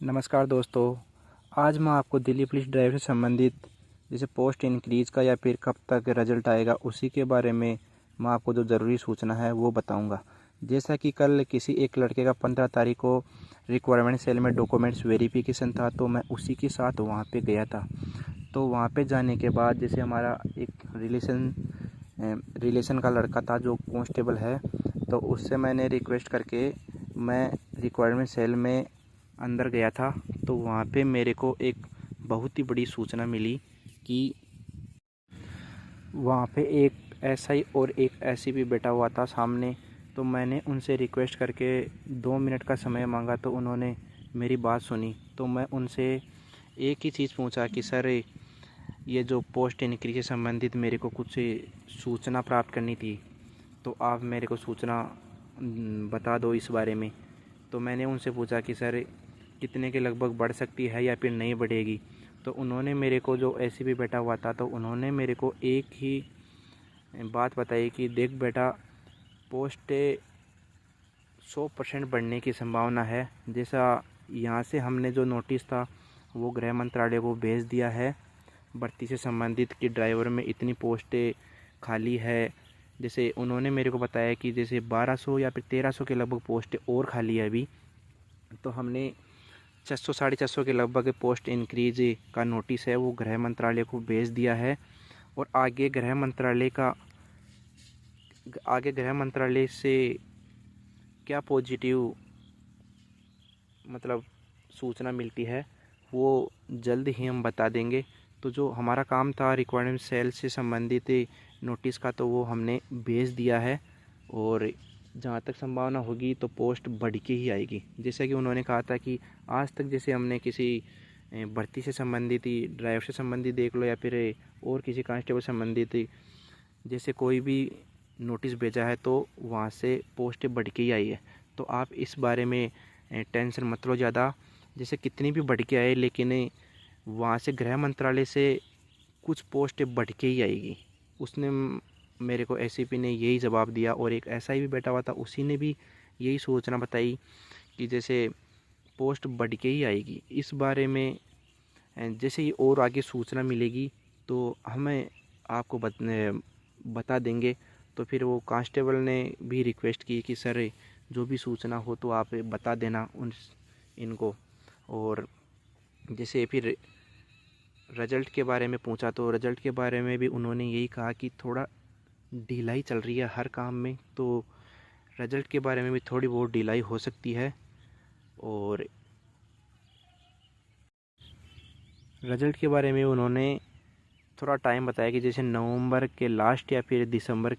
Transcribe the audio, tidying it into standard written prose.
नमस्कार दोस्तों। आज मैं आपको दिल्ली पुलिस ड्राइव से संबंधित जैसे पोस्ट इंक्रीज़ का या फिर कब तक रिज़ल्ट आएगा उसी के बारे में मैं आपको जो ज़रूरी सूचना है वो बताऊंगा। जैसा कि कल किसी एक लड़के का 15 तारीख को रिक्वायरमेंट सेल में डॉक्यूमेंट्स वेरिफिकेशन था, तो मैं उसी के साथ वहाँ पे गया था। तो वहाँ पे जाने के बाद जैसे हमारा एक रिलेशन का लड़का था जो कांस्टेबल है, तो उससे मैंने रिक्वेस्ट करके मैं रिक्वायरमेंट सेल में अंदर गया था। तो वहाँ पे मेरे को एक बहुत ही बड़ी सूचना मिली कि वहाँ पे एक एसआई और एक एसीपी बैठा हुआ था सामने। तो मैंने उनसे रिक्वेस्ट करके 2 मिनट का समय मांगा, तो उन्होंने मेरी बात सुनी। तो मैं उनसे एक ही चीज़ पूछा कि सर, ये जो पोस्ट इंक्रीज से संबंधित मेरे को कुछ सूचना प्राप्त करनी थी, तो आप मेरे को सूचना बता दो इस बारे में। तो मैंने उनसे पूछा कि सर, कितने के लगभग बढ़ सकती है या फिर नहीं बढ़ेगी। तो उन्होंने मेरे को, जो एसीपी बैठा हुआ था, तो उन्होंने मेरे को एक ही बात बताई कि देख बेटा, पोस्ट 100% बढ़ने की संभावना है। जैसा यहाँ से हमने जो नोटिस था वो गृह मंत्रालय को भेज दिया है भर्ती से संबंधित कि ड्राइवर में इतनी पोस्टें खाली है। जैसे उन्होंने मेरे को बताया कि जैसे 1200 या फिर 1300 के लगभग पोस्टें और खाली है अभी। तो हमने 400 साढ़े 400 के लगभग पोस्ट इंक्रीज का नोटिस है वो गृह मंत्रालय को भेज दिया है। और आगे गृह मंत्रालय से क्या पॉजिटिव मतलब सूचना मिलती है वो जल्द ही हम बता देंगे। तो जो हमारा काम था रिक्वायरमेंट सेल से संबंधित नोटिस का, तो वो हमने भेज दिया है। और जहाँ तक संभावना होगी तो पोस्ट बढ़ के ही आएगी। जैसा कि उन्होंने कहा था कि आज तक जैसे हमने किसी भर्ती से संबंधित ही, ड्राइवर से संबंधित देख लो या फिर और किसी कांस्टेबल संबंधित जैसे कोई भी नोटिस भेजा है, तो वहाँ से पोस्ट बढ़ के ही आई है। तो आप इस बारे में टेंशन मत लो ज़्यादा। जैसे कितनी भी बढ़ के आए, लेकिन वहाँ से गृह मंत्रालय से कुछ पोस्ट बढ़ के ही आएगी। उसने मेरे को एसीपी ने यही जवाब दिया। और एक एसआई भी बैठा हुआ था, उसी ने भी यही सूचना बताई कि जैसे पोस्ट बढ़ के ही आएगी। इस बारे में जैसे ही और आगे सूचना मिलेगी तो हमें आपको बता देंगे। तो फिर वो कांस्टेबल ने भी रिक्वेस्ट की कि सर, जो भी सूचना हो तो आप बता देना इनको। और जैसे फिर रिज़ल्ट के बारे में पूछा, तो रिज़ल्ट के बारे में भी उन्होंने यही कहा कि थोड़ा ढिलाई चल रही है हर काम में, तो रिज़ल्ट के बारे में भी थोड़ी बहुत ढिलाई हो सकती है। और रिज़ल्ट के बारे में उन्होंने थोड़ा टाइम बताया कि जैसे नवंबर के लास्ट या फिर दिसंबर